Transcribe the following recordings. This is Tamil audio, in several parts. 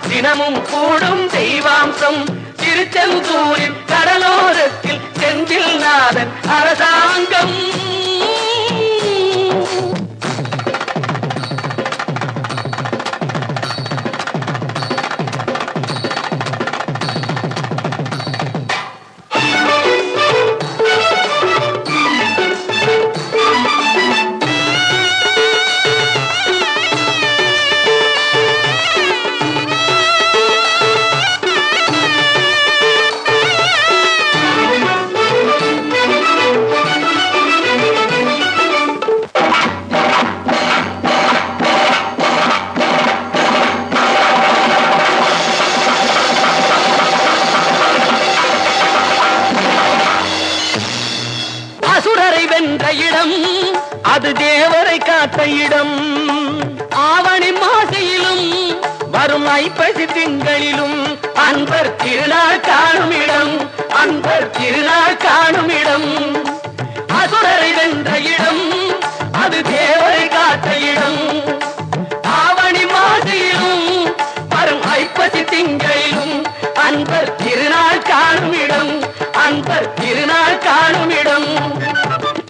தினமும் கூடும் தெய்வாம்சம். திருச்செந்தூரின் கடலோரத்தில் செந்தில் நாதன் அரசாங்கம். அசுரரை வென்ற இடம் அது தேவரை காத்த இடம். ஆவணி மாசையிலும் வரும் ஐப்பசி திங்களிலும் அன்பர் திருநாள் காணும் இடம். அன்பர் திருநாள் காணும் இடம். அசுரரை வென்ற இடம் அது தேவரை காத்த இடம். ஆவணி மாசையிலும் வரும் ஐப்பசி திங்களிலும் அன்பர் திருநாள் காணும் இடம். அன்பர் திருநாள் காணும் இடம்.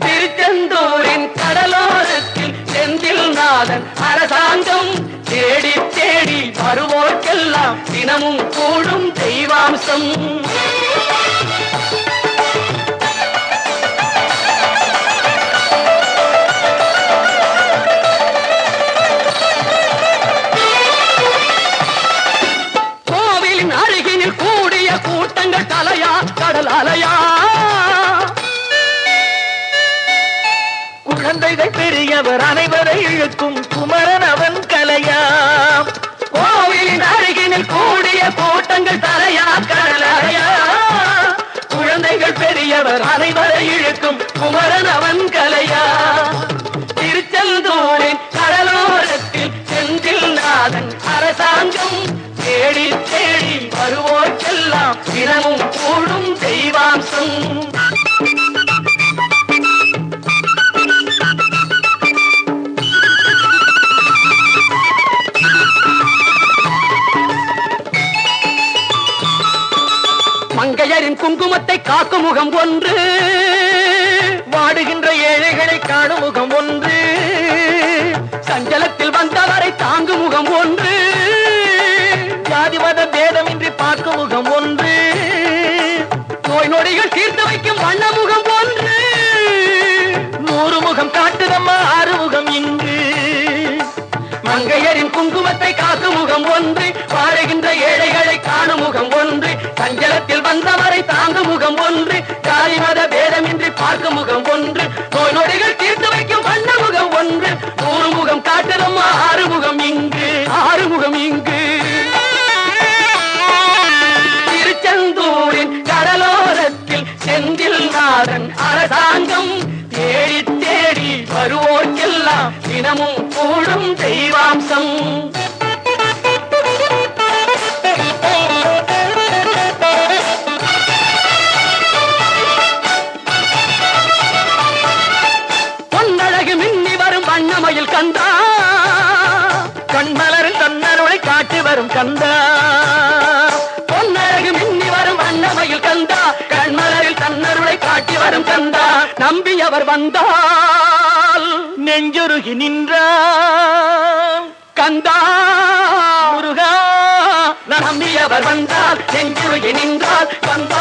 திருச்செந்தூரின் கடலோரத்தில் செந்தில் நாதன் அரசாங்கம். தேடி தேடி வருவோர்க்கெல்லாம் தினமும் கூடும் தெய்வாம்சம். கோவிலின் அருகினில் கூடிய கூட்டங்கள் தலையா கடல் அலையா. குழந்தைகள் பெரியவர் அனைவரை இழுக்கும் குமரன் அவன் கலையா. கோவிலின் அருகினில் கூடிய கூட்டங்கள் தலையா கடலையா. குழந்தைகள் பெரியவர் அனைவரை இழுக்கும் குமரன் அவன் கலையா. திருச்செந்தூரின் கடலோரத்தில் செந்தில் நாதன் அரசாங்கம். தேடி தேடி வருவோர்க்கெல்லாம் தினமும் கூடும் தெய்வாம்சம். மங்கையரின் குங்குமத்தை காக்கும் முகம் ஒன்று. வாடுகின்ற ஏழைகளை காணும் முகம் ஒன்று. சஞ்சலத்தில் வந்தவரை தாங்கும் முகம் ஒன்று. ஜாதி மத பேதமின்றி பார்க்கும் முகம் ஒன்று. நோய் நொடிகள் தீர்த்து வைக்கும் வண்ண முகம் ஒன்று. 100 முகம் காட்டுதம்மா 6 முகம் இங்கு. மங்கையரின் குங்குமத்தை காக்கும் முகம் ஒன்று. வாழுகின்ற ஏழைகளை காணும் முகம் ஒன்று. சஞ்சலத்தில் வந்தவரை தாங்கும் முகம் ஒன்று. ஜாதி மத பேதமின்றி பார்க்கும் முகம் ஒன்று. நோய் நொடிகள் தீர்த்து வைக்கும் வண்ண முகம் ஒன்று. 100 முகம் காட்டுதம்மா 6 முகம் இங்கு. 6 முகம் இங்கு. திருச்செந்தூரின் கடலோரத்தில் செந்தில் நாதன் அரசாங்கம். தேடி தேடி வருவோர்க்கெல்லாம் தினமும் கூடும் தெய்வாம்சம். பொன்னழகு மின்னி வரும் வண்ணமயில் கந்தா. கண்மலரில் தன்னருளை காட்டி வரும் கந்தா. பொன்னழகு மின்னி வரும் வண்ணமயில் கந்தா. கண்மலரில் தன்னருளை காட்டி வரும் கந்தா. நம்பியவர் வந்தால் நெஞ்சுருகி நின்றான் கந்தா. முருகா நம்பியவர் வந்தால் நெஞ்சுருகி நின்றால் கந்தா.